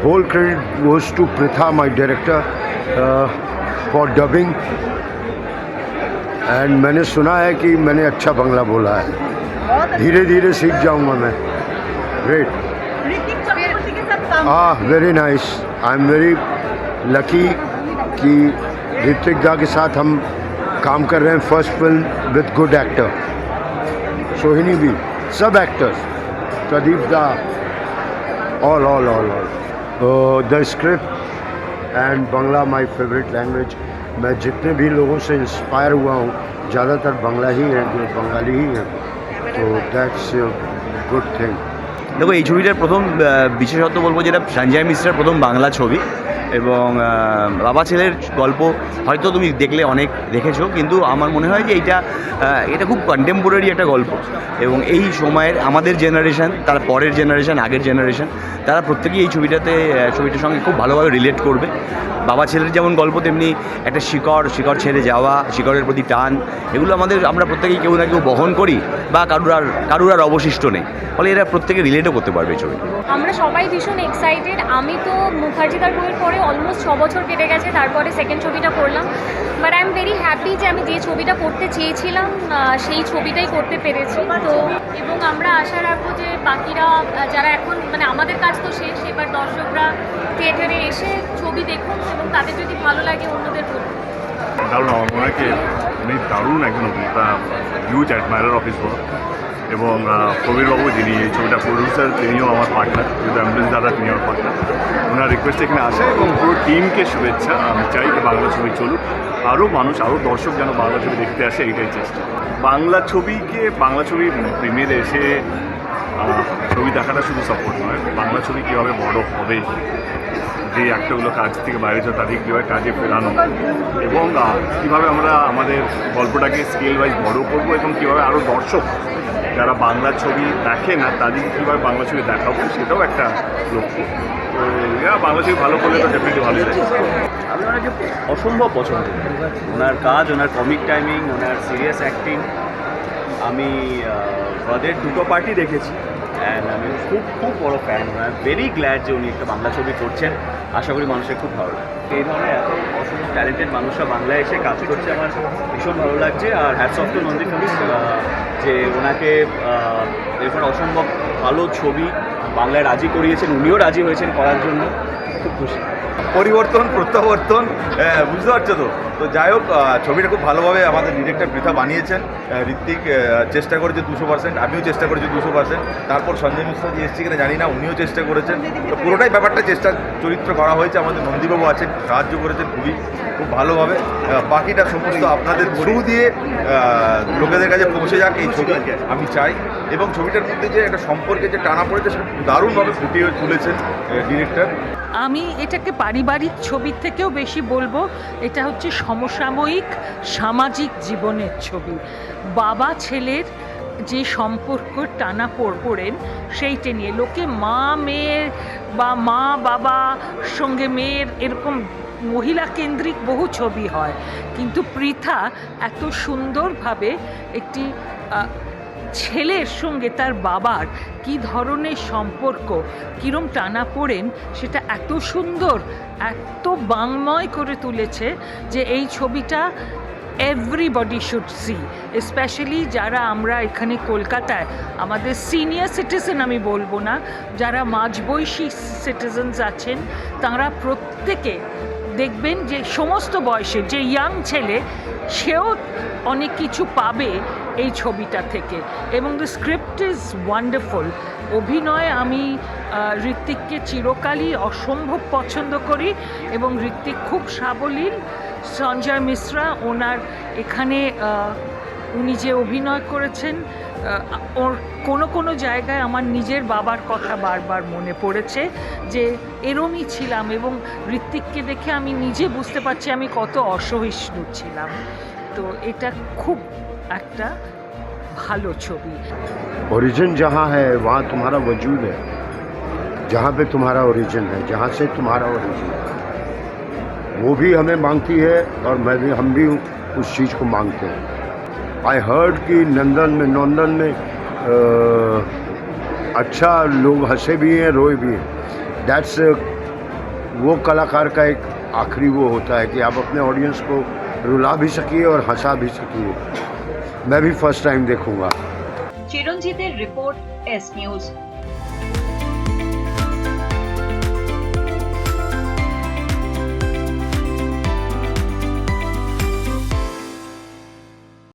whole credit goes to Pritha, my director, for dubbing. And मैंने सुना है कि मैंने अच्छा बंगला बोला है, धीरे धीरे सीख जाऊंगा मैं. Great. Very nice. I am very lucky कि ऋतिक दा के साथ हम काम कर रहे हैं. First film with good actor, सोहिनी भी, सब एक्टर्स, प्रदीप दा, all all all all. The script and Bangla my favourite language. मैं जितने भी लोगों से इंस्पायर हुआ हूँ ज़्यादातर बंगला ही हैं, जो बंगाली ही हैं. तो दैट्स गुड थिंग. দেখো, এই ছবিটার প্রথম বিশেষত্ব বলবো যেটা সঞ্জয় মিশ্রার প্রথম বাংলা ছবি, এবং বাবা ছেলের গল্প হয়তো তুমি দেখলে অনেক দেখেছো, কিন্তু আমার মনে হয় যে এটা খুব কন্টেম্পোরারি একটা গল্প, এবং এই সময়ের আমাদের জেনারেশান, তার পরের জেনারেশান, আগের জেনারেশান, তারা প্রত্যেকেই এই ছবিটার সঙ্গে খুব ভালোভাবে রিলেট করবে. বাবা ছেলের যেমন গল্প, তেমনি একটা শিকড় ছেড়ে যাওয়া, শিকড়ের প্রতি টান, এগুলো আমরা প্রত্যেকেই কেউ না কেউ বহন করি, বা কারুর আর অবশিষ্ট নেই. ফলে এরা প্রত্যেকে রিলেটও করতে পারবে এই ছবি. আমরা সবাই ভীষণ এক্সাইটেড. আমি তো মুখার্জিদার বইয়ের পরে অলমোস্ট 6 বছর কেটে গেছে, তারপরে সেকেন্ড ছবিটা করলাম. But I am very happy যে আমি যে ছবিটা করতে চেয়েছিলাম সেই ছবিটাই করতে পেরেছি. তো এবং আমরা আশা রাখবো যে বাকিরা যারা এখন আমাদের কাজ তো শেষ, এবার দর্শকরা থিয়েটারে এসে ছবি দেখুন এবং তাদের যদি ভালো লাগে অন্যদের বলুন. দারুণ, আমার মনে হয় কি উনি দারুণ একজন অভিনেতা, huge admire of his work. এবং প্রবীরবাবু, যিনি এই ছবিটা প্রডিউসার, তিনিও আমার পার্টনার, কিন্তু অ্যাম্বুলেন্স দাদা তিনি আমার পার্টনার. ওনার রিকোয়েস্ট এখানে আসে, এবং পুরো টিমকে শুভেচ্ছা. আমি চাই যে বাংলা ছবি চলুক, আরও দর্শক যেন বাংলা ছবি দেখতে আসে, এইটাই চেষ্টা. বাংলা ছবি প্রিমিয়ারে এসে ছবি দেখাটা শুধু সাপোর্ট নয়, বাংলা ছবি কীভাবে বড় হবে, যে অ্যাক্টরগুলো কাজ থেকে বাইরে যায় তাদের কীভাবে কাজে ফেরানো, এবং কীভাবে আমরা আমাদের গল্পটাকে স্কেল ওয়াইজ বড় করবো, এবং কীভাবে আরও দর্শক যারা বাংলা ছবি দেখে না তাদেরকে কীভাবে বাংলা ছবি দেখাবো, সেটাও একটা লক্ষ্য. তো বাংলা ছবি ভালো করলে তো ডেফিনেটলি ভালো লাগে. আমি ওনাকে অসম্ভব পছন্দ, ওনার কাজ, ওনার কমিক টাইমিং, ওনার সিরিয়াস অ্যাক্টিং. আমি ওদের দুটো পার্টি দেখেছি, অ্যান্ড আমি খুব বড় fan. I am very glad যে উনি একটা বাংলা ছবি করছেন. আশা করি মানুষের খুব ভালো লাগে. এই ধরনের এত অসম্ভব ট্যালেন্টেড মানুষরা বাংলায় এসে কাজ করছে, আমার ভীষণ ভালো লাগছে. আর hats off to Nandi Films যে ওনাকে এরপর অসম্ভব ভালো ছবি বাংলায় রাজি করিয়েছেন, উনিও রাজি হয়েছেন করার জন্য. খুব খুশি. পরিবর্তন, প্রত্যাবর্তন, বুঝতে পারছো তো. তো যাই হোক, ছবিটা খুব ভালোভাবে আমাদের ডিরেক্টর পৃথা বানিয়েছেন. ঋত্বিক চেষ্টা করেছে 200%, আমিও চেষ্টা করেছি 200%. তারপর সঞ্জয় মিশ্র যে এসছে কিনা জানি না, উনিও চেষ্টা করেছেন. তো পুরোটাই ব্যাপারটা চরিত্র করা হয়েছে. আমাদের নন্দীবাবু আছেন, সাহায্য করেছেন খুব ভালোভাবে. বাকিটা সমস্ত আপনাদের থ্রু দিয়ে লোকেদের কাছে পৌঁছে যাক এই ছবি, আমি চাই. এবং ছবিটার মধ্যে যে একটা সম্পর্কে যে টানা পড়েছে, সেটা দারুণভাবে ফুটিয়ে তুলেছেন ডিরেক্টর. আমি এটাকে পারিবারিক ছবির থেকেও বেশি বলবো, এটা হচ্ছে সমসাময়িক সামাজিক জীবনের ছবি. বাবা ছেলের যে সম্পর্ক টানা পড়েন সেইটা নিয়ে. লোকে মা মেয়ের বা মা বাবা সঙ্গে মেয়ের এরকম মহিলা কেন্দ্রিক বহু ছবি হয়, কিন্তু পৃথা এত সুন্দরভাবে একটি ছেলের সঙ্গে তার বাবার কী ধরনের সম্পর্ক, কীরম টানা পড়েন, সেটা এত সুন্দর, এত বাংময় করে তুলেছে যে এই ছবিটা এভরিবডি শুড সি. স্পেশালি যারা আমরা এখানে কলকাতায়, আমাদের সিনিয়র সিটিজেন আমি বলবো না, যারা মাঝবয়সী সিটিজেন্স আছেন, তারা প্রত্যেকে দেখবেন যে সমস্ত বয়সের যে ইয়াং ছেলে, সেও অনেক কিছু পাবে এই ছবিটা থেকে. এবং দ্য স্ক্রিপ্ট ইজ ওয়ান্ডারফুল. অভিনয় আমি ঋত্বিককে চিরকালই অসম্ভব পছন্দ করি, এবং ঋত্বিক খুব সাবলীল. সঞ্জয় মিশ্রা, ওনার এখানে উনি যে অভিনয় করেছেন, ওর কোনো জায়গায় আমার নিজের বাবার কথা বারবার মনে পড়েছে, যে এরমই ছিলাম, এবং ঋত্বিককে দেখে আমি নিজে বুঝতে পারছি আমি কত অসহিষ্ণু ছিলাম. তো এটা খুব একটা ভালো ছবি. ओरिजिन जहाँ है वहाँ तुम्हारा वजूद है, जहाँ पे तुम्हारा ओरिजिन है, जहाँ से तुम्हारा ओरिजिन है, वो भी हमें मांगती है, और हम भी उस चीज़ को मांगते हैं. आई हर्ड कि नंदन में अच्छा लोग हंसे भी हैं, रोए भी हैं. दैट्स वो कलाकार का एक आखिरी वो होता है कि आप अपने ऑडियंस को रुला भी सकिए और हंसा भी सकिए। मैं भी फर्स्ट टाइम देखूंगा। চিরঞ্জিতের রিপোর্ট এস নিউজ।